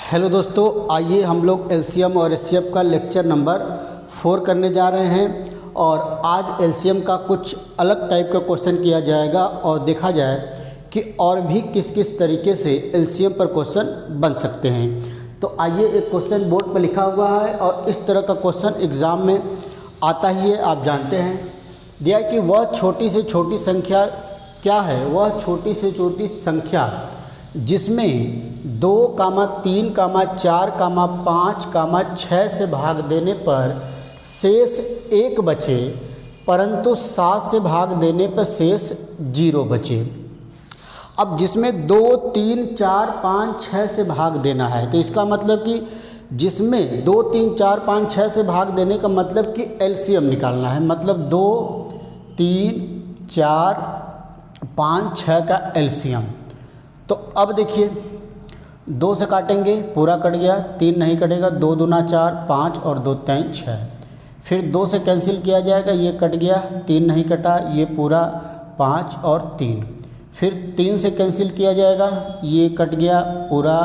Hello दोस्तों, आइए हम लोग एलसीएम और एचसीएफ का लेक्चर नंबर 4 करने जा रहे हैं। और आज एलसीएम का कुछ अलग टाइप का क्वेश्चन किया जाएगा और देखा जाए कि और भी किस किस तरीके से एलसीएम पर क्वेश्चन बन सकते हैं। तो आइए, एक क्वेश्चन बोर्ड पर लिखा हुआ है और इस तरह का क्वेश्चन एग्ज़ाम में आता ही है, आप जानते हैं। दिया है कि वह छोटी से छोटी संख्या क्या है। वह छोटी से छोटी संख्या जिसमें 2, 3, 4, 5, 6 से भाग देने पर शेष 1 बचे, परंतु 7 से भाग देने पर शेष 0 बचे। अब जिसमें 2, 3, 4, 5, 6 से भाग देना है, तो इसका मतलब कि जिसमें 2, 3, 4, 5, 6 से भाग देने का मतलब कि एलसीएम निकालना है। मतलब 2, 3, 4, 5, 6 का एलसीएम। तो अब देखिए, 2 से काटेंगे, पूरा कट गया, 3 नहीं कटेगा, 2 दूना 4, 5 और 2 3 6। फिर 2 से कैंसिल किया जाएगा, ये कट गया, 3 नहीं कटा, ये पूरा 5 और 3। फिर 3 से कैंसिल किया जाएगा, ये कट गया पूरा,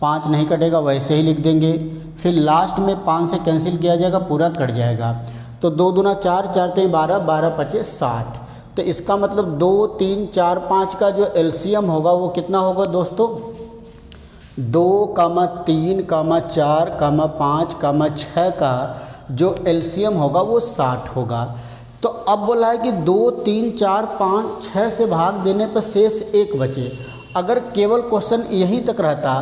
5 नहीं कटेगा, वैसे ही लिख देंगे। फिर लास्ट में 5 से कैंसिल किया जाएगा, पूरा कट जाएगा। तो 2 दूना 4, 4 3 12, 12 पचे 60। तो इसका मतलब 2, 3, 4, 5 का जो एलसीएम होगा वो कितना होगा दोस्तों? 2, 3, 4, 5, 6 का जो एलसीएम होगा वो 60 होगा। तो अब बोला है कि 2, 3, 4, 5, 6 से भाग देने पर शेष 1 बचे। अगर केवल क्वेश्चन यहीं तक रहता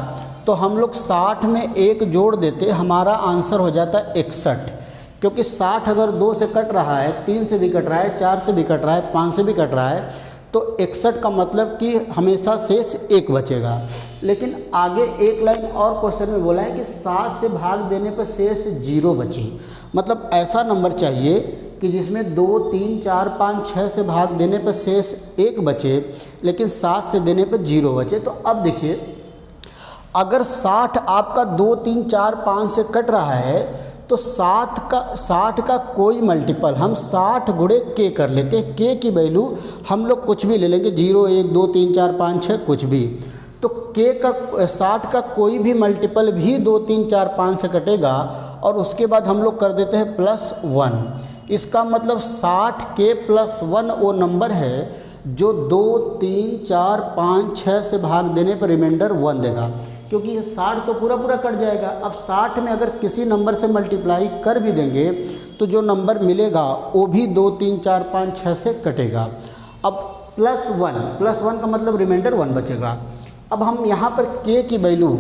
तो हम लोग 60 में 1 जोड़ देते, हमारा आंसर हो जाता 61। क्योंकि 60 अगर 2 से कट रहा है, 3 से भी कट रहा है, 4 से भी कट रहा है, 5 से भी कट रहा है, तो 61 का मतलब कि हमेशा शेष 1 बचेगा। लेकिन आगे एक लाइन और क्वेश्चन में बोला है कि 7 से भाग देने पर शेष 0 बचे। मतलब ऐसा नंबर चाहिए कि जिसमें 2, 3, 4, 5, 6 से भाग देने पर शेष 1 बचे, लेकिन 7 से देने पर 0 बचे। तो अब देखिए, अगर 60 आपका 2, 3, 4, 5 से कट रहा है तो 60 का कोई मल्टीपल हम 60 गुणे के कर लेते हैं। के की वैल्यू हम लोग कुछ भी ले लेंगे, 0, 1, 2, 3, 4, 5, 6 कुछ भी। तो के का 60 का कोई भी मल्टीपल भी 2, 3, 4, 5 से कटेगा और उसके बाद हम लोग कर देते हैं +1। इसका मतलब 60 के +1 वो नंबर है जो 2, 3, 4, 5, 6 से भाग देने पर रिमाइंडर 1 देगा। क्योंकि ये 60 तो पूरा कट जाएगा। अब 60 में अगर किसी नंबर से मल्टीप्लाई कर भी देंगे तो जो नंबर मिलेगा वो भी 2, 3, 4, 5, 6 से कटेगा। अब +1 का मतलब रिमाइंडर 1 बचेगा। अब हम यहाँ पर के की वैल्यू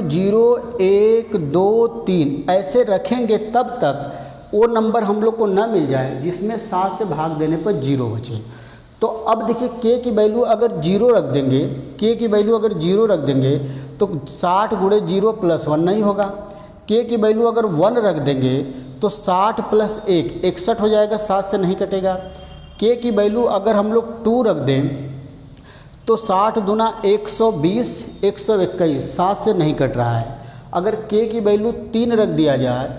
0, 1, 2, 3 ऐसे रखेंगे तब तक वो नंबर हम लोग को ना मिल जाए जिसमें 7 से भाग देने पर 0 बचे। तो अब देखिए, के की वैल्यू अगर 0 रख देंगे, के की वैल्यू अगर 0 रख देंगे तो 60 गुणे 0 +1 नहीं होगा। के की वैल्यू अगर 1 रख देंगे तो 60 + 1 61 हो जाएगा, 7 से नहीं कटेगा। के की वैल्यू अगर हम लोग 2 रख दें तो 60 दूना 120, 121, 7 से नहीं कट रहा है। अगर के की वैल्यू 3 रख दिया जाए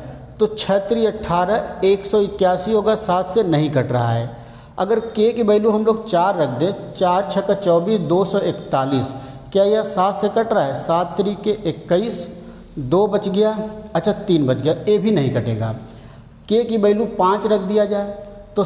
तो 6 3 18, 181 होगा, 7 से नहीं कट रहा है। अगर के की वैल्यू हम लोग 4 रख दें, 4 6 24, 241, क्या यह 7 से कट रहा है? 7 3 के 21, 2 बच गया, अच्छा 3 बच गया, ए भी नहीं कटेगा। के की वैल्यू 5 रख दिया जाए तो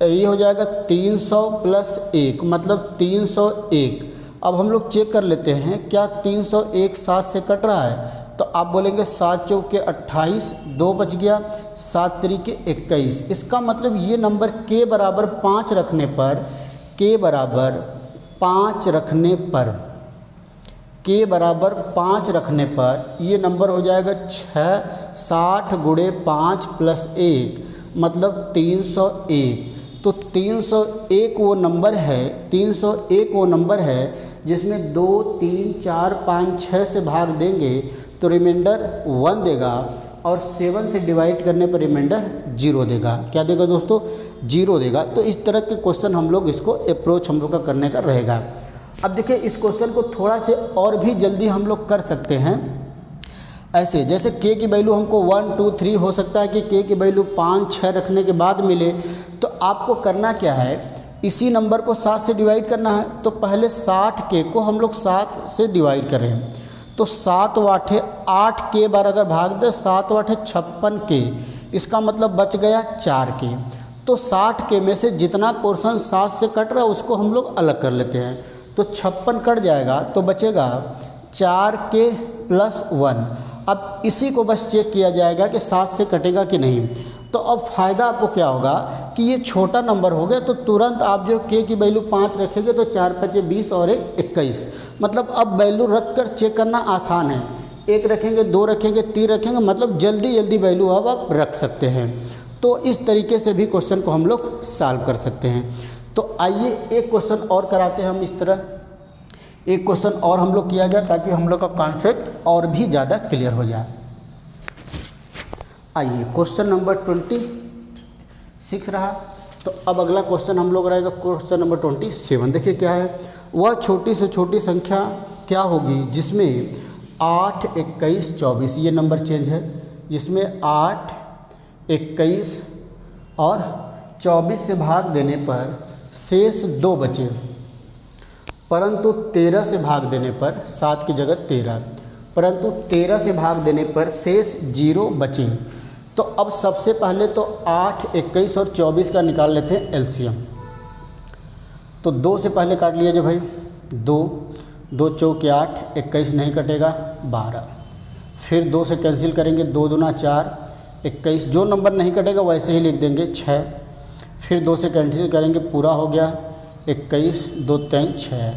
ये हो जाएगा 300 + 1 मतलब 301। अब हम लोग चेक कर लेते हैं, क्या 301 7 से कट रहा है? तो आप बोलेंगे 7 चौके 28, 2 बच गया, 7 3 के 21। इसका मतलब ये नंबर के बराबर 5 रखने पर, के बराबर 5 रखने पर, के बराबर 5 रखने पर ये नंबर हो जाएगा 6, 60 गुणे 5 + 1 मतलब 301। तो 301 वो नंबर है, 301 वो नंबर है जिसमें 2, 3, 4, 5, 6 से भाग देंगे तो रिमाइंडर 1 देगा और 7 से डिवाइड करने पर रिमाइंडर 0 देगा। क्या देगा दोस्तों? 0 देगा। तो इस तरह के क्वेश्चन हम लोग इसको अप्रोच हम लोग का करने का रहेगा। अब देखिए, इस क्वेश्चन को थोड़ा से और भी जल्दी हम लोग कर सकते हैं। ऐसे जैसे के की वैल्यू हमको 1, 2, 3 हो सकता है कि के की वैल्यू 5, 6 रखने के बाद मिले। तो आपको करना क्या है, इसी नंबर को 7 से डिवाइड करना है। तो पहले 60 के को हम लोग 7 से डिवाइड कर रहे हैं। तो 7 वाठे 8 के बार अगर भाग दे 7 वाठे 56 के, इसका मतलब बच गया 4 के। तो 60 के में से जितना पोर्शन 7 से कट रहा है उसको हम लोग अलग कर लेते हैं। तो 56 कट जाएगा तो बचेगा 4 के प्लस 1। अब इसी को बस चेक किया जाएगा कि 7 से कटेगा कि नहीं। तो अब फ़ायदा आपको क्या होगा कि ये छोटा नंबर हो गया, तो तुरंत आप जो के की वैल्यू 5 रखेंगे तो 4 5 20 और 1 21। मतलब अब वैल्यू रख कर चेक करना आसान है। 1 रखेंगे, 2 रखेंगे, 3 रखेंगे, मतलब जल्दी जल्दी वैल्यू अब आप रख सकते हैं। तो इस तरीके से भी क्वेश्चन को हम लोग सॉल्व कर सकते हैं। तो आइए एक क्वेश्चन और कराते हैं हम इस तरह। एक क्वेश्चन और हम लोग किया जाए ताकि हम लोग का कॉन्सेप्ट और भी ज़्यादा क्लियर हो जाए। आइए क्वेश्चन नंबर 26 रहा। तो अब अगला क्वेश्चन हम लोग रहेगा क्वेश्चन नंबर 27। देखिए क्या है, वह छोटी से छोटी संख्या क्या होगी जिसमें 8, 21, 24, ये नंबर चेंज है, जिसमें 8, 21 और 24 से भाग देने पर शेष 2 बचे, परंतु 13 से भाग देने पर 7 की जगह 13, परंतु 13 से भाग देने पर शेष 0 बचे। तो अब सबसे पहले तो 8, 21 और 24 का निकाल लेते हैं एलसीएम। तो 2 से पहले काट लिया जो भाई, 2 2 चौके 8, 21 नहीं कटेगा 12। फिर 2 से कैंसिल करेंगे, 2 दूना 4, 21 जो नंबर नहीं कटेगा वैसे ही लिख देंगे 6। फिर 2 से कैंसिल करेंगे, पूरा हो गया 21, 2 3 6।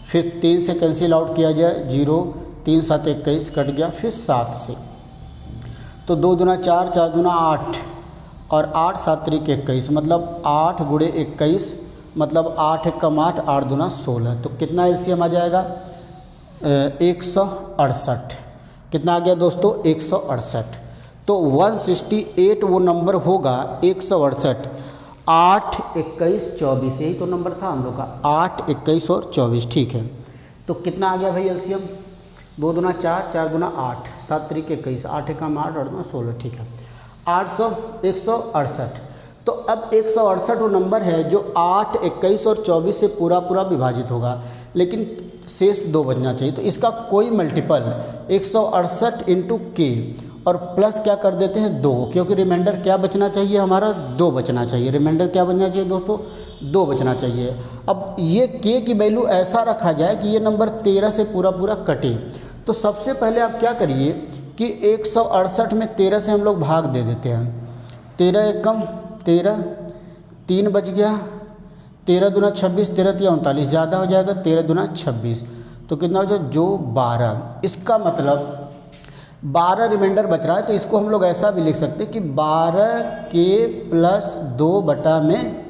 फिर 3 से कैंसिल आउट किया जाए 0, 3 7 21 कट गया। फिर 7 से तो 2 दूना 4, 4 दूना 8 और 8 7 3 21, मतलब 8 गुणे 21, मतलब 8 1 कम 8, 8 दूना 16। तो कितना एलसीएम आ जाएगा 168। कितना आ गया दोस्तों 168। तो 168 वो नंबर होगा 168। 8, 21, 24 यही तो नंबर था हम लोग का, 8, 21 और 24। ठीक है, तो कितना आ गया भाई एलसीएम 2 दूना 4, 4 दूना 8, 7 3 21, 8 1 कम 8, 8 दूना 16। ठीक है, 168। तो अब 168 वो नंबर है जो 8, 21 और 24 से पूरा विभाजित होगा, लेकिन शेष 2 बचना चाहिए। तो इसका कोई मल्टीपल 168 इंटू के और प्लस क्या कर देते हैं 2, क्योंकि रिमाइंडर क्या बचना चाहिए हमारा 2 बचना चाहिए। रिमाइंडर क्या बचना चाहिए दोस्तों 2 बचना चाहिए। अब ये के की वैल्यू ऐसा रखा जाए कि ये नंबर 13 से पूरा कटे। तो सबसे पहले आप क्या करिए कि 168 में 13 से हम लोग भाग दे देते हैं। 13 एकम 13, 3 बच गया, 13 दूना 26, 13 3 39, ज़्यादा हो जाएगा 13 दूना 26। तो कितना हो जाएगा जो 12। इसका मतलब 12 रिमाइंडर बच रहा है। तो इसको हम लोग ऐसा भी लिख सकते हैं कि 12 के प्लस 2 बटा में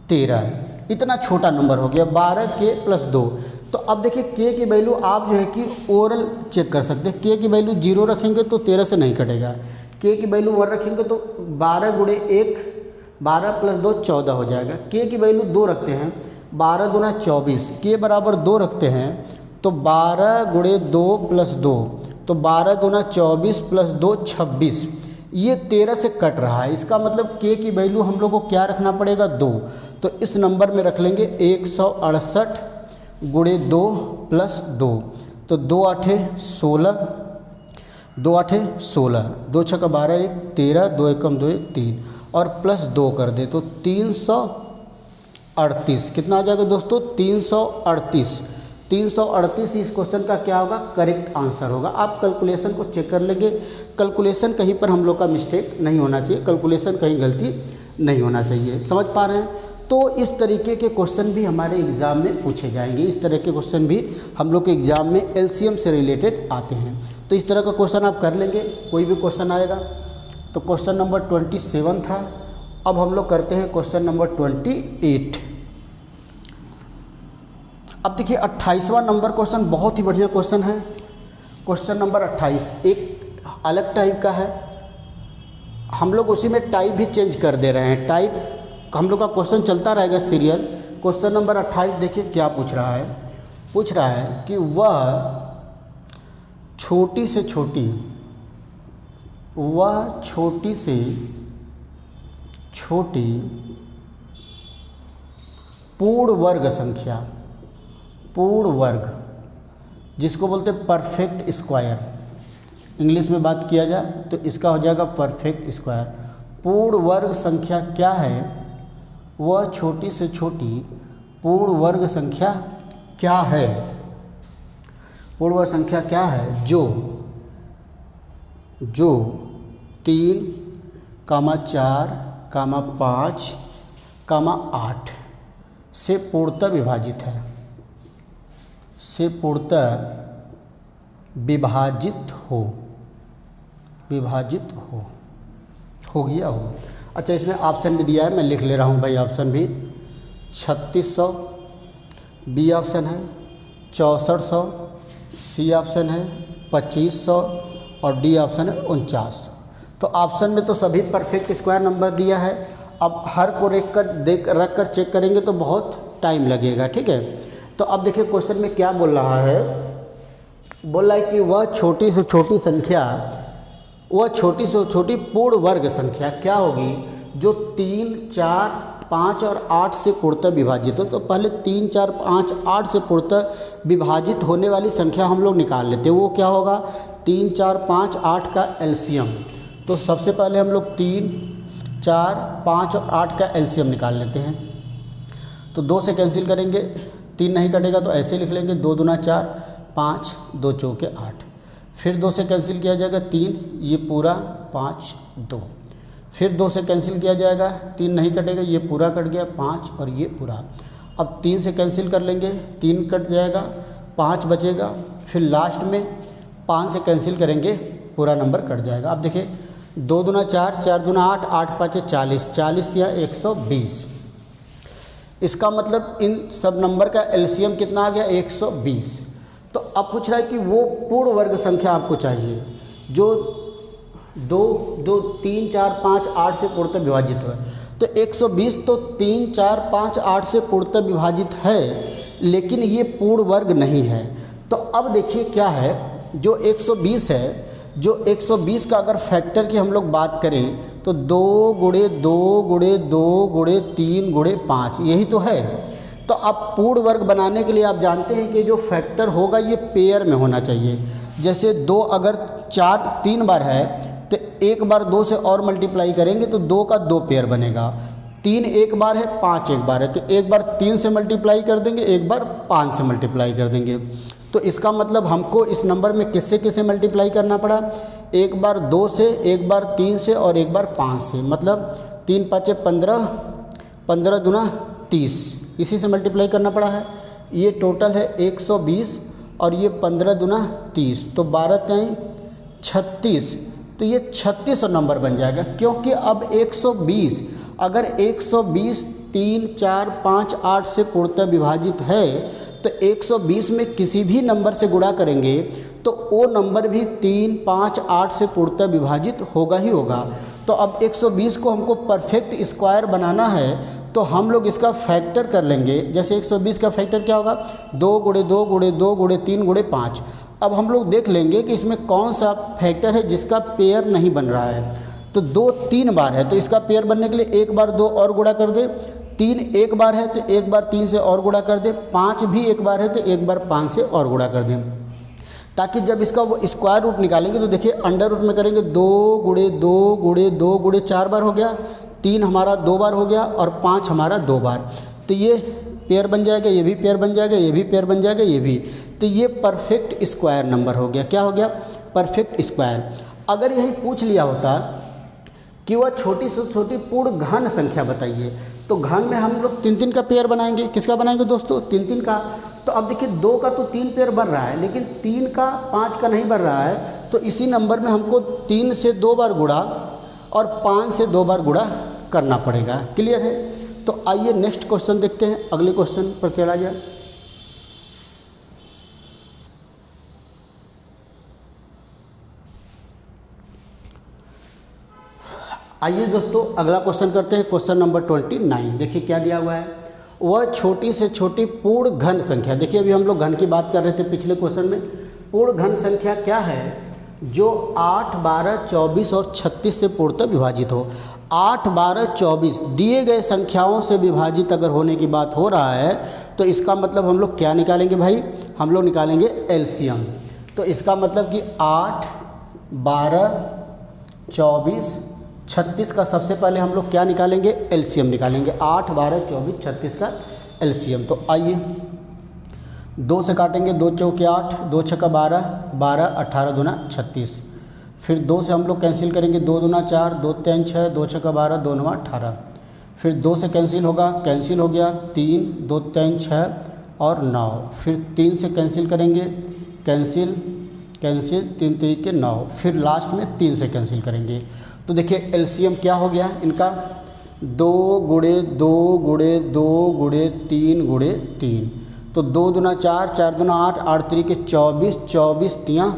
13 है। इतना छोटा नंबर हो गया 12 के प्लस 2। तो अब देखिए के की वैल्यू आप जो है कि ओरल चेक कर सकते हैं। के की वैल्यू 0 रखेंगे तो 13 से नहीं कटेगा। के की वैल्यू 1 रखेंगे तो 12 गुणे 1, 12 प्लस 2 14 हो जाएगा। के की वैल्यू 2 रखते हैं, 12 दूना 24, के बराबर 2 रखते हैं तो 12 गुणे 2 प्लस 2, तो 12 दूना 24 प्लस 2 26। ये 13 से कट रहा है। इसका मतलब के की वैल्यू हम लोग को क्या रखना पड़ेगा 2। तो इस नंबर में रख लेंगे 168 गुणे 2 प्लस 2। तो 2 8 16, 2 8 16, 2 6 12 1 13, 2 1 2 3 और प्लस 2 कर दे तो 338। कितना आ जाएगा दोस्तों 338। 338 इस क्वेश्चन का क्या होगा करेक्ट आंसर होगा। आप कैलकुलेशन को चेक कर लेंगे। कैलकुलेशन कहीं पर हम लोग का मिस्टेक नहीं होना चाहिए, कैलकुलेशन कहीं गलती नहीं होना चाहिए। समझ पा रहे हैं। तो इस तरीके के क्वेश्चन भी हमारे एग्ज़ाम में पूछे जाएंगे। इस तरह के क्वेश्चन भी हम लोग के एग्ज़ाम में एलसीएम से रिलेटेड आते हैं। तो इस तरह का क्वेश्चन आप कर लेंगे, कोई भी क्वेश्चन आएगा। तो क्वेश्चन नंबर 27 था। अब हम लोग करते हैं क्वेश्चन नंबर 28। अब देखिए 28वां नंबर क्वेश्चन बहुत ही बढ़िया क्वेश्चन है। क्वेश्चन नंबर 28 एक अलग टाइप का है। हम लोग उसी में टाइप भी चेंज कर दे रहे हैं। टाइप हम लोग का क्वेश्चन चलता रहेगा सीरियल। क्वेश्चन नंबर 28 देखिए क्या पूछ रहा है। पूछ रहा है कि वह छोटी से छोटी पूर्ण वर्ग जिसको बोलते हैं परफेक्ट स्क्वायर। इंग्लिश में बात किया जाए तो इसका हो जाएगा परफेक्ट स्क्वायर। पूर्ण वर्ग संख्या क्या है? वह छोटी से छोटी पूर्ण वर्ग संख्या क्या है? पूर्ण वर्ग संख्या क्या है? जो 3, 4, 5, 8 से पूर्णतः विभाजित है, से पूर्णतः विभाजित हो गया हो। अच्छा, इसमें ऑप्शन भी दिया है, मैं लिख ले रहा हूँ भाई ऑप्शन भी। 3600 बी ऑप्शन है, 6400 सी ऑप्शन है, 2500 और डी ऑप्शन है 4900। तो ऑप्शन में तो सभी परफेक्ट स्क्वायर नंबर दिया है। अब हर को रख कर चेक करेंगे तो बहुत टाइम लगेगा, ठीक है। तो अब देखिए क्वेश्चन में क्या बोल रहा है। बोल रहा है कि वह छोटी से छोटी संख्या, वह छोटी से छोटी पूर्ण वर्ग संख्या क्या होगी जो 3, 4, 5 और 8 से पूर्णतः विभाजित हो। तो पहले 3, 4, 5, 8 से पूर्णतः विभाजित होने वाली संख्या हम लोग निकाल लेते हैं। वो क्या होगा? 3, 4, 5, 8 का एलसीएम। तो सबसे पहले हम लोग 3, 4, 5 और 8 का एलसीएम निकाल लेते हैं। तो 2 से कैंसिल करेंगे, 3 नहीं कटेगा तो ऐसे लिख लेंगे 2 दूना 4, 5, 2 चौके 8। फिर 2 से कैंसिल किया जाएगा 3, ये पूरा 5, 2। फिर 2 से कैंसिल किया जाएगा, 3 नहीं कटेगा, ये पूरा कट गया 5 और ये पूरा। अब 3 से कैंसिल कर लेंगे, 3 कट जाएगा, 5 बचेगा। फिर लास्ट में 5 से कैंसिल करेंगे, पूरा नंबर कट जाएगा। अब देखिए 2 दूना 4, 4 दूना 8, 8 5 40, 40 दिया 120। इसका मतलब इन सब नंबर का एलसीएम कितना आ गया? 120। तो अब पूछ रहा है कि वो पूर्ण वर्ग संख्या आपको चाहिए जो 2, 3, 4, 5, 8 से पूर्णतः विभाजित है। तो 120 तो 3, 4, 5, 8 से पूर्णतः विभाजित है, लेकिन ये पूर्ण वर्ग नहीं है। तो अब देखिए क्या है, जो 120 है, जो 120 का अगर फैक्टर की हम लोग बात करें तो 2 गुणे 2 गुणे 2 गुणे 3 गुणे 5 यही तो है। तो अब पूर्ण वर्ग बनाने के लिए आप जानते हैं कि जो फैक्टर होगा ये पेयर में होना चाहिए। जैसे 2 अगर 3 बार है तो एक बार 2 से और मल्टीप्लाई करेंगे तो 2 का 2 पेयर बनेगा। 3 एक बार है, 5 एक बार है, तो एक बार 3 से मल्टीप्लाई कर देंगे, एक बार 5 से मल्टीप्लाई कर देंगे। तो इसका मतलब हमको इस नंबर में किससे किससे मल्टीप्लाई करना पड़ा? एक बार 2 से, एक बार 3 से और एक बार 5 से। मतलब 3 5 15, 15 दूना 30, इसी से मल्टीप्लाई करना पड़ा है। ये टोटल है 120 और ये 15 दूना 30, तो 12 3 36। तो ये 3600 नंबर बन जाएगा, क्योंकि अब 120 अगर 120 3, 4, 5, 8 से पूर्णतः विभाजित है तो 120 में किसी भी नंबर से गुणा करेंगे तो वो नंबर भी 3, 5, 8 से पूर्णतः विभाजित होगा ही होगा। तो अब 120 को हमको परफेक्ट स्क्वायर बनाना है तो हम लोग इसका फैक्टर कर लेंगे। जैसे 120 का फैक्टर क्या होगा? 2 गुणे 2 गुणे 2 गुणे 3 गुणे 5। अब हम लोग देख लेंगे कि इसमें कौन सा फैक्टर है जिसका पेयर नहीं बन रहा है। तो 2 3 बार है तो इसका पेयर बनने के लिए एक बार 2 और गुणा कर दे। 3 एक बार है तो एक बार 3 से और गुणा कर दे। 5 भी एक बार है तो एक बार 5 से और गुणा कर दें, ताकि जब इसका वो स्क्वायर रूट निकालेंगे तो देखिए अंडर रूट में करेंगे 2 गुणे 2 गुणे 2 गुणे 4 बार हो गया, 3 हमारा 2 बार हो गया और 5 हमारा 2 बार। तो ये पेयर बन जाएगा, ये भी पेयर बन जाएगा, ये भी पेयर बन जाएगा, ये भी। तो ये परफेक्ट स्क्वायर नंबर हो गया। क्या हो गया? Perfect square. अगर यही पूछ लिया होता कि वह छोटी से छोटी पूर्ण घन संख्या बताइए, तो घन में हम लोग 3 3 का पेयर बनाएंगे। किसका बनाएंगे दोस्तों? 3 3 का। तो अब देखिए 2 का तो 3 पेयर बन रहा है, लेकिन 3 का 5 का नहीं बन रहा है। तो इसी नंबर में हमको 3 से 2 बार गुणा और 5 से 2 बार गुणा करना पड़ेगा। क्लियर है? तो आइए नेक्स्ट क्वेश्चन देखते हैं, अगले क्वेश्चन पर चला जाए। आइए दोस्तों अगला क्वेश्चन करते हैं, क्वेश्चन नंबर 29। देखिए क्या दिया हुआ है, वह छोटी से छोटी पूर्ण घन संख्या। देखिए अभी हम लोग घन की बात कर रहे थे पिछले क्वेश्चन में। पूर्ण घन संख्या क्या है जो 8, 12, 24 और 36 से पूर्णतः विभाजित हो। 8, 12, 24 दिए गए संख्याओं से विभाजित अगर होने की बात हो रहा है तो इसका मतलब हम लोग क्या निकालेंगे भाई, हम लोग निकालेंगे एलसीएम। तो इसका मतलब कि 8, 12, 24, 36 का सबसे पहले हम लोग क्या निकालेंगे, एलसीएम निकालेंगे। 8, 12, 24, 36 का एलसीएम। तो आइए 2 से काटेंगे, 2 चौके 8, 2 छक्का 12, 12, 18 दूना 36। फिर 2 से हम लोग कैंसिल करेंगे, 2 दूना 4, 2 3 6, 2 छक्का 12, 2 9 18। फिर 2 से कैंसिल होगा, कैंसिल हो गया 3, 2 3 6 और 9। फिर 3 से कैंसिल करेंगे, कैंसिल कैंसिल 3 3 के 9। फिर लास्ट में 3 से कैंसिल करेंगे। तो देखिए एलसीएम क्या हो गया इनका, 2 गुणे 2 गुणे 2 गुणे 3 गुणे 3। तो 2 दूना 4, 4 दूना 8, 8 3 के 24, 24 तियाँ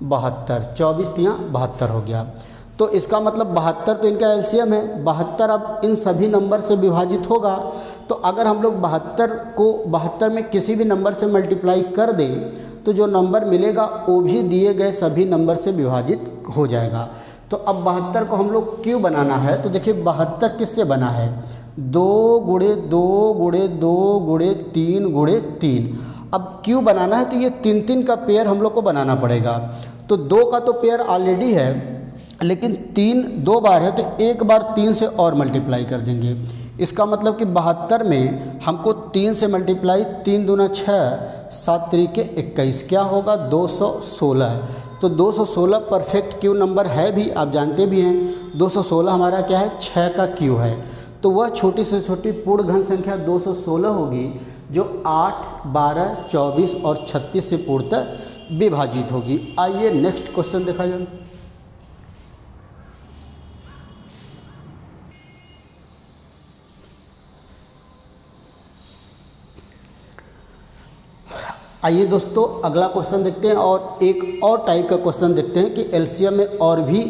72, 24 तियाँ 72 हो गया। तो इसका मतलब 72 तो इनका एलसीएम है। 72 अब इन सभी नंबर से विभाजित होगा। तो अगर हम लोग 72 को 72 में किसी भी नंबर से मल्टीप्लाई कर दें तो जो नंबर मिलेगा वो भी दिए गए सभी नंबर से विभाजित हो जाएगा। तो अब 72 को हम लोग क्यों बनाना है, तो देखिए 72 किससे बना है, 2 गुणे 2 गुणे 2 गुणे 3 गुणे 3। अब क्यों बनाना है, तो ये 3 3 का पेयर हम लोग को बनाना पड़ेगा। तो 2 का तो पेयर ऑलरेडी है, लेकिन 3 2 बार है तो एक बार 3 से और मल्टीप्लाई कर देंगे। इसका मतलब कि 72 में हमको 3 से मल्टीप्लाई, 3 दूना 6, 7 3 के 21, क्या होगा 216। तो 216 परफेक्ट क्यू नंबर है भी, आप जानते भी हैं 216 हमारा क्या है, 6 का क्यू है। तो वह छोटी से छोटी पूर्ण घन संख्या 216 होगी जो 8, 12, 24 और 36 से पूर्णतः विभाजित होगी। आइए नेक्स्ट क्वेश्चन देखा जाए। आइए दोस्तों अगला क्वेश्चन देखते हैं और एक और टाइप का क्वेश्चन देखते हैं कि एलसीएम में और भी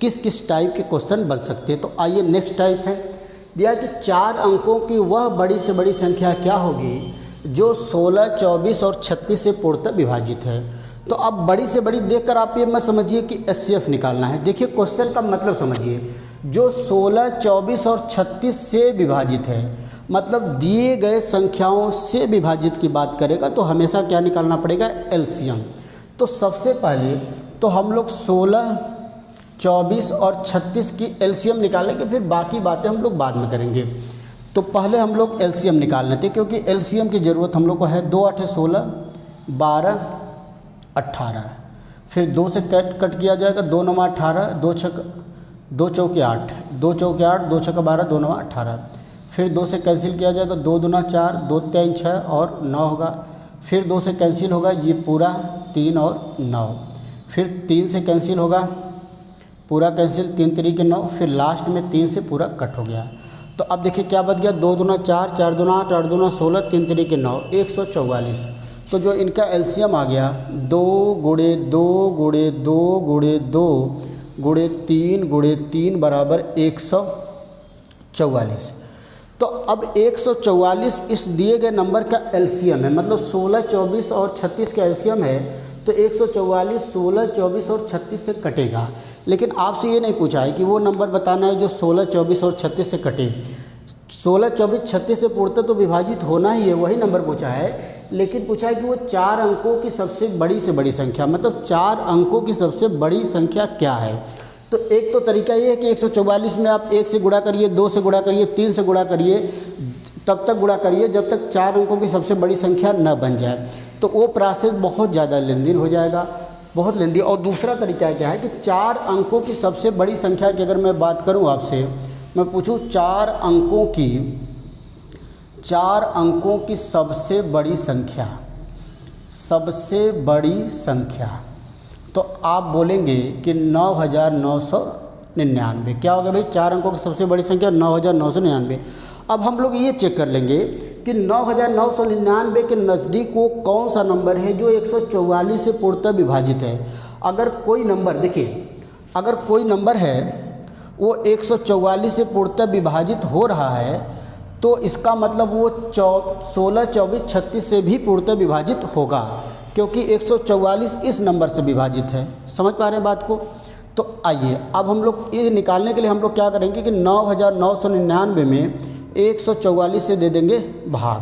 किस किस टाइप के क्वेश्चन बन सकते हैं। तो आइए नेक्स्ट टाइप है, दिया कि 4 अंकों की वह बड़ी से बड़ी संख्या क्या होगी जो 16, 24 और 36 से पूर्णतः विभाजित है। तो अब बड़ी से बड़ी देखकर आप ये मत समझिए कि एचसीएफ निकालना है। देखिए क्वेश्चन का मतलब समझिए, जो 16, 24 और 36 से विभाजित है, मतलब दिए गए संख्याओं से विभाजित की बात करेगा तो हमेशा क्या निकालना पड़ेगा, एलसीएम। तो सबसे पहले तो हम लोग 16, 24 और 36 की एलसीएम निकालेंगे, फिर बाकी बातें हम लोग बाद में करेंगे। तो पहले हम लोग एलसीएम निकाल लेते हैं, क्योंकि एलसीएम की ज़रूरत हम लोग को है। 2 8 16, 12, 18। फिर 2 से कट किया जाएगा, 2 9 18, 2 चौके 8, 2 चौके 8, 2 छक्का 12, 2 9 18। फिर 2 से कैंसिल किया जाएगा, 2 दूना 4, 2 3 6 और 9 होगा। फिर 2 से कैंसिल होगा, ये पूरा 3 और 9। फिर 3 से कैंसिल होगा, पूरा कैंसिल, 3 3 के 9। फिर लास्ट में 3 से पूरा कट हो गया। तो अब देखिए क्या बच गया, 2 दूना 4, 4 दूना 8, 8 दूना 16, 3 3 के 9, 144। तो जो इनका एलसीएम आ गया, 2 गुणे 2 गुणे 2 गुणे 2 गुणे 3 गुणे 3 बराबर 144। तो अब 144 इस दिए गए नंबर का एलसीएम है, मतलब 16, 24 और 36 का एलसीएम है। तो 144 16, 24 और 36 से कटेगा। लेकिन आपसे ये नहीं पूछा है कि वो नंबर बताना है जो 16, 24 और 36 से कटे। 16, 24, 36 से पूर्णतः तो विभाजित होना ही है, वही नंबर पूछा है। लेकिन पूछा है कि वो 4 अंकों की सबसे बड़ी से बड़ी संख्या, मतलब 4 अंकों की सबसे बड़ी संख्या क्या है। तो एक तो तरीका ये है कि 144 में आप 1 से गुणा करिए, 2 से गुणा करिए, 3 से गुणा करिए, तब तक गुणा करिए जब तक 4 अंकों की सबसे बड़ी संख्या न बन जाए। तो वो प्रोसेस बहुत ज़्यादा लेंदी हो जाएगा, बहुत लेंदी। और दूसरा तरीका क्या है कि 4 अंकों की सबसे बड़ी संख्या की अगर मैं बात करूं आपसे, मैं पूछूं 4 अंकों की सबसे बड़ी संख्या, सबसे बड़ी संख्या, तो आप बोलेंगे कि 9999। क्या हो गया भाई, 4 अंकों की सबसे बड़ी संख्या 9999। अब हम लोग ये चेक कर लेंगे कि 9999 के नज़दीक वो कौन सा नंबर है जो 144 से पूर्णतः विभाजित है। अगर कोई नंबर, देखिए अगर कोई नंबर है वो 144 से पूर्णतः विभाजित हो रहा है तो इसका मतलब वो 16, 24, 36 से भी पूर्णतः विभाजित होगा। क्योंकि 144 इस नंबर से विभाजित है। समझ पा रहे हैं बात को? तो आइए अब हम लोग ये निकालने के लिए हम लोग क्या करेंगे कि 9999 में 144 से दे देंगे भाग।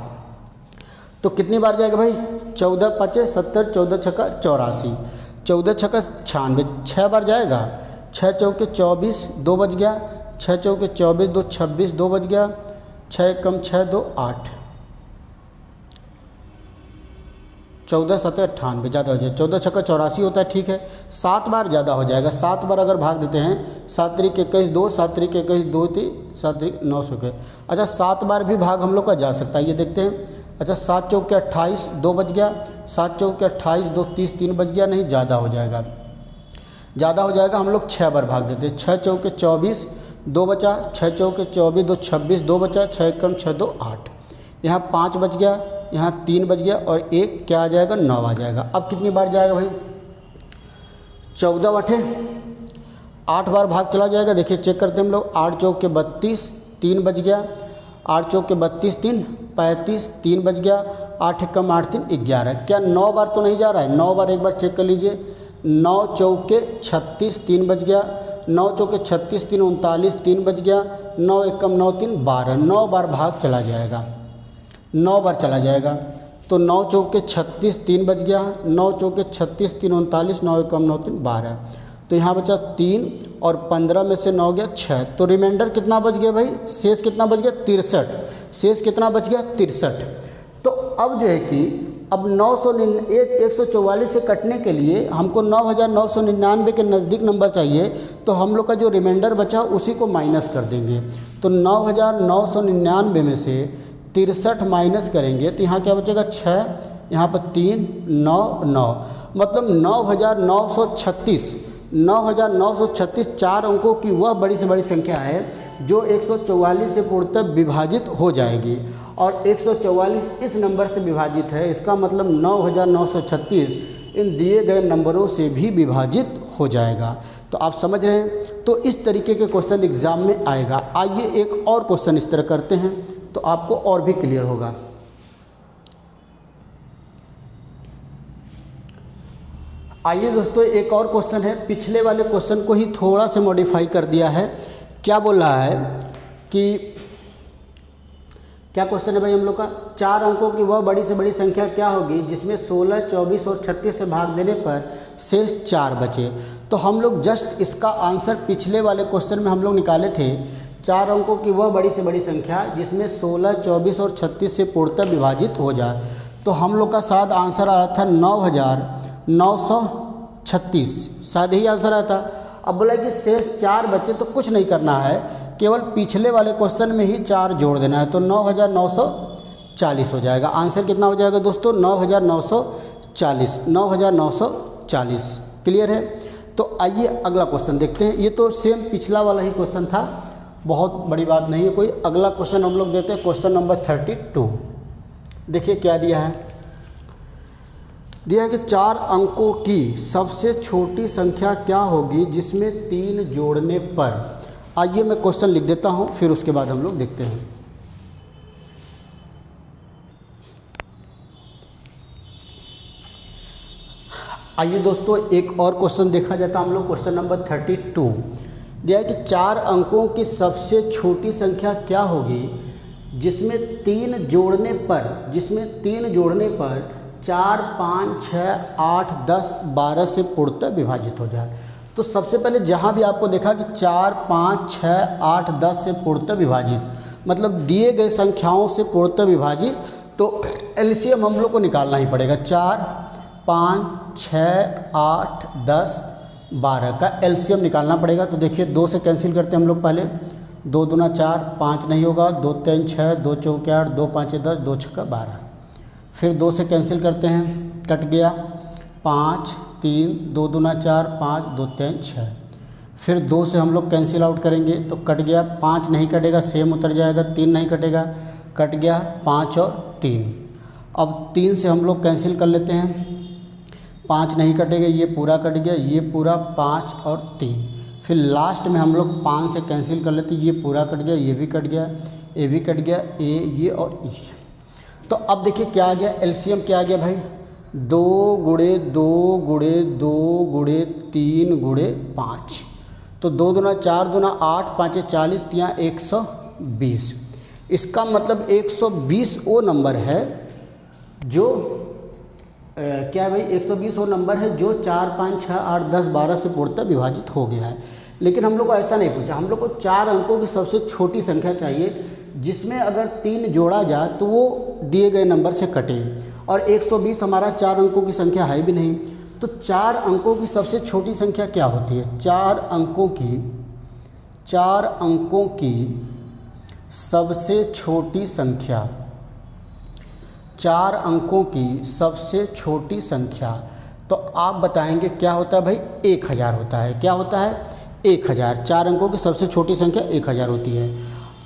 तो कितनी बार जाएगा भाई? 14 पचे 70, 14 छक्का 84, 14 छक्का 96, 6 बार जाएगा। 6 चौके 24, 2 बज गया। 6 चौके 24, 2 26, 2 बज गया। 6 कम 6 2 8, 14 7 98, ज़्यादा हो जाए। 14 छक्का 84 होता है, ठीक है। 7 बार ज़्यादा हो जाएगा। 7 बार अगर भाग देते हैं, 7 त्रिक 21 2, 7 त्रिक 21 2 3, 7 त्रिक 9 सौ के। अच्छा 7 बार भी भाग हम लोग का जा सकता है, ये देखते हैं। अच्छा 7 चौके 28, 2 बज गया। 7 चौके 28, 2 30, 3 बज गया। नहीं, ज़्यादा हो जाएगा, ज़्यादा हो जाएगा। हम लोग 6 बार भाग देते हैं। 6 चौके 24, 2 बचा। 6 चौके 24, 2 26, 2 बचा। 6 कम 6 2 8, यहाँ 5 बज गया, यहाँ 3 बज गया और 1 क्या आ जाएगा? 9 आ जाएगा। अब कितनी बार जाएगा भाई? 14 बटे 8 बार भाग चला जाएगा। देखिए चेक करते हैं हम लोग। 8 चौके 32, 3 बज गया। 8 चौके 32 3 35, 3 बज गया। 8 कम 8 3 11, क्या 9 बार तो नहीं जा रहा है? 9 बार एक बार चेक कर लीजिए। 9 चौके 36, 3 बज गया। 9 चौके 36 3 39, 3 बज गया। 9 1 कम 9 3 12, 9 बार भाग चला जाएगा, 9 बार चला जाएगा। तो 9 चौके 36, 3 बज गया। 9 चौके 36 3 39, 9 1 कम 9 3 12, तो यहाँ बचा 3 और 15 में से 9 गया 6, तो रिमाइंडर कितना बच गया भाई? शेष कितना बच गया? 63। शेष कितना बच गया? 63। तो अब जो है कि अब 144 से कटने के लिए हमको 9999 के नज़दीक नंबर चाहिए, तो हम लोग का जो रिमाइंडर बचा उसी को माइनस कर देंगे। तो 9999 में से 63 माइनस करेंगे तो यहाँ क्या बचेगा? 6, यहाँ पर 3 9 9, मतलब 9936। 9936 4 अंकों की वह बड़ी से बड़ी संख्या है जो 144 से पूर्णतः विभाजित हो जाएगी, और 144 इस नंबर से विभाजित है। इसका मतलब 9936 इन दिए गए नंबरों से भी विभाजित हो जाएगा। तो आप समझ रहे हैं? तो इस तरीके के क्वेश्चन एग्ज़ाम में आएगा। आइए एक और क्वेश्चन इस तरह करते हैं तो आपको और भी क्लियर होगा। आइए दोस्तों एक और क्वेश्चन है, पिछले वाले क्वेश्चन को ही थोड़ा सा मॉडिफाई कर दिया है। क्या बोल रहा है कि क्या क्वेश्चन है भाई हम लोग का? 4 अंकों की वह बड़ी से बड़ी संख्या क्या होगी जिसमें 16, 24 और 36 से भाग देने पर शेष 4 बचे। तो हम लोग जस्ट इसका आंसर पिछले वाले क्वेश्चन में हम लोग निकाले थे। 4 अंकों की वह बड़ी से बड़ी संख्या जिसमें 16, 24 और 36 से पूर्णतः विभाजित हो जाए। तो हम लोग का शायद आंसर आया था 9936, शायद यही आंसर आया था। अब बोला कि शेष 4 बचे, तो कुछ नहीं करना है, केवल पिछले वाले क्वेश्चन में ही 4 जोड़ देना है। तो 9940 हो जाएगा। आंसर कितना हो जाएगा दोस्तों? 9940, 9940। क्लियर है? तो आइए अगला क्वेश्चन देखते हैं। ये तो सेम पिछला वाला ही क्वेश्चन था, बहुत बड़ी बात नहीं है कोई। अगला क्वेश्चन हम लोग देते हैं, क्वेश्चन नंबर 32। देखिए क्या दिया है। दिया है कि 4 अंकों की सबसे छोटी संख्या क्या होगी जिसमें 3 जोड़ने पर। आइए मैं क्वेश्चन लिख देता हूं, फिर उसके बाद हम लोग देखते हैं। आइए दोस्तों एक और क्वेश्चन देखा जाता हम लोग, क्वेश्चन नंबर 32। दिया है कि 4 अंकों की सबसे छोटी संख्या क्या होगी जिसमें 3 जोड़ने पर 4 5 6 8 10 12 से पूर्णतः विभाजित हो जाए। तो सबसे पहले जहाँ भी आपको देखा कि 4 5 6 8 10 से पूर्णतः विभाजित, मतलब दिए गए संख्याओं से पूर्णतः विभाजित, तो एलसीएम हम लोग को निकालना ही पड़ेगा। 4 5 6 8 10 12 का एलसीएम निकालना पड़ेगा। तो देखिए 2 से कैंसिल करते हैं हम लोग पहले। 2 दूना 4, 5 नहीं होगा, 2 3 6, 2 चौके 8, 2 5 10, 2 छक्का 12। फिर 2 से कैंसिल करते हैं, कट गया। 5 3, 2 दूना 4, 5 2 3 6। फिर 2 से हम लोग कैंसिल आउट करेंगे तो कट गया। 5 नहीं कटेगा, सेम उतर जाएगा। 3 नहीं कटेगा, कट गया। 5 और 3। अब 3 से हम लोग कैंसिल कर लेते हैं। 5 नहीं कटेगा, ये पूरा कट गया, ये पूरा 5 और 3। फिर लास्ट में हम लोग 5 से कैंसिल कर लेते हैं, ये पूरा कट गया, ये भी कट गया, ये भी कट गया, ये और ये। तो अब देखिए क्या आ गया, एलसीएम क्या आ गया भाई? 2 गुणे 2 गुणे 2 गुणे 3 गुणे 5, तो 2 दूना 4 दूना 8, 5 40, 3 120। इसका मतलब 120 वो नंबर है जो क्या है भाई, 120 वो नंबर है जो 4, 5, 6, 8, 10, 12 से पूर्णतः विभाजित हो गया है। लेकिन हम लोग को ऐसा नहीं पूछा, हम लोग को 4 अंकों की सबसे छोटी संख्या चाहिए जिसमें अगर 3 जोड़ा जाए तो वो दिए गए नंबर से कटे, और 120 हमारा 4 अंकों की संख्या है भी नहीं। तो 4 अंकों की सबसे छोटी संख्या क्या होती है? 4 अंकों की सबसे छोटी संख्या, 4 अंकों की सबसे छोटी संख्या, तो आप बताएंगे क्या होता है भाई? 1000 होता है। क्या होता है? 1000। 4 अंकों की सबसे छोटी संख्या 1000 होती है।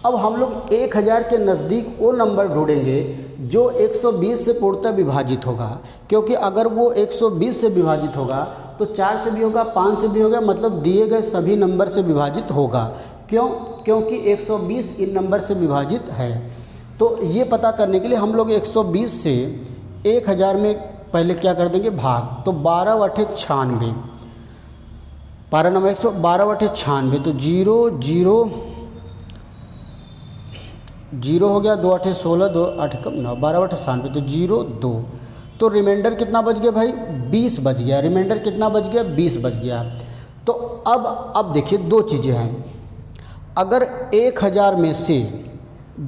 अब हम लोग 1000 के नज़दीक वो नंबर ढूंढेंगे जो 120 से पूर्णतः विभाजित होगा, क्योंकि अगर वो 120 से विभाजित होगा तो 4 से भी होगा, 5 से भी होगा, मतलब दिए गए सभी नंबर से विभाजित होगा। क्यों? क्योंकि 120 इन नंबर से विभाजित है। तो ये पता करने के लिए हम लोग 120 से 1000 में पहले क्या कर देंगे? भाग। तो 12 बटे 96, 12 नंबर 112 बटे 96, तो 0 0 0 हो गया, 2 8 16, 2 8 कम 9, 12 बटे 96, तो 0 2। तो रिमाइंडर कितना बच गया भाई? 20 बच गया। रिमाइंडर कितना बच गया? 20 बच गया। तो अब देखिए 2 चीज़ें हैं। अगर 1000 में से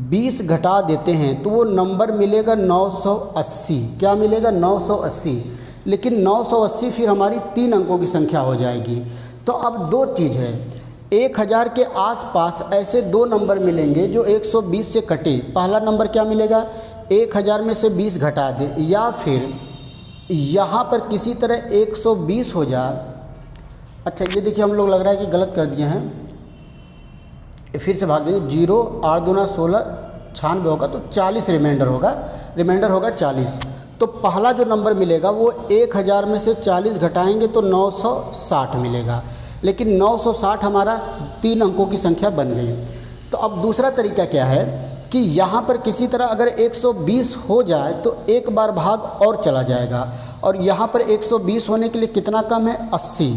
20 घटा देते हैं तो वो नंबर मिलेगा 980। क्या मिलेगा? 980। लेकिन 980 फिर हमारी 3 अंकों की संख्या हो जाएगी। तो अब 2 चीज़ है, 1000 के आसपास ऐसे 2 नंबर मिलेंगे जो 120 से कटे। पहला नंबर क्या मिलेगा? 1000 में से 20 घटा दे, या फिर यहाँ पर किसी तरह 120 हो जाए। अच्छा ये देखिए हम लोग लग रहा है कि गलत कर दिए हैं, फिर से भाग देंगे। 0 8 दूना 16, 96 होगा, तो 40 रिमाइंडर होगा 40। तो पहला जो नंबर मिलेगा वो 1000 में से 40 घटाएंगे तो 960 मिलेगा। लेकिन 960 हमारा 3 अंकों की संख्या बन गई। तो अब दूसरा तरीका क्या है कि यहाँ पर किसी तरह अगर 120 हो जाए तो एक बार भाग और चला जाएगा, और यहाँ पर 120 होने के लिए कितना कम है? 80।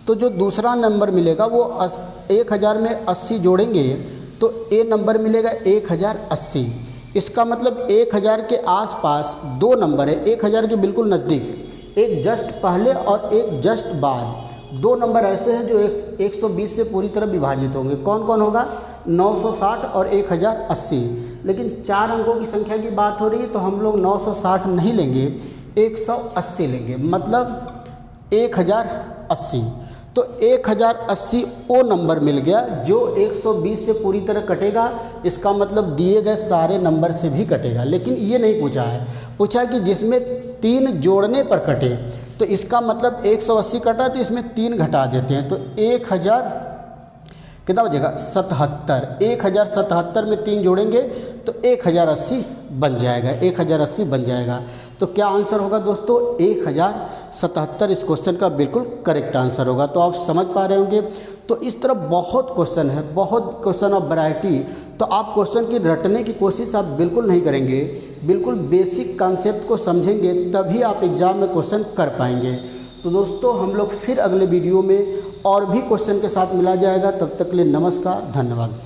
तो जो दूसरा नंबर मिलेगा वो 1000 में 80 जोड़ेंगे तो ए नंबर मिलेगा 1080। इसका मतलब 1000 के आसपास 2 नंबर है, 1000 के बिल्कुल नज़दीक, एक जस्ट पहले और एक जस्ट बाद, 2 नंबर ऐसे हैं जो 120 से पूरी तरह विभाजित होंगे। कौन कौन होगा? 960 और 1080। लेकिन 4 अंकों की संख्या की बात हो रही है तो हम लोग 960 नहीं लेंगे, 180 लेंगे, मतलब 1080। तो 1080 वो नंबर मिल गया जो 120 से पूरी तरह कटेगा। इसका मतलब दिए गए सारे नंबर से भी कटेगा। लेकिन ये नहीं पूछा है, पूछा कि जिसमें 3 जोड़ने पर कटे। तो इसका मतलब 180 कटा तो इसमें 3 घटा देते हैं, तो 1000 कितना बचेगा? 77। 1077 में 3 जोड़ेंगे तो 1080 बन जाएगा, 1080 बन जाएगा। तो क्या आंसर होगा दोस्तों? 1077 इस क्वेश्चन का बिल्कुल करेक्ट आंसर होगा। तो आप समझ पा रहे होंगे। तो इस तरह बहुत क्वेश्चन है, बहुत क्वेश्चन ऑफ वैरायटी। तो आप क्वेश्चन की रटने की कोशिश आप बिल्कुल नहीं करेंगे, बिल्कुल बेसिक कॉन्सेप्ट को समझेंगे तभी आप एग्ज़ाम में क्वेश्चन कर पाएंगे। तो दोस्तों हम लोग फिर अगले वीडियो में और भी क्वेश्चन के साथ मिला जाएगा। तब तक के लिए नमस्कार, धन्यवाद।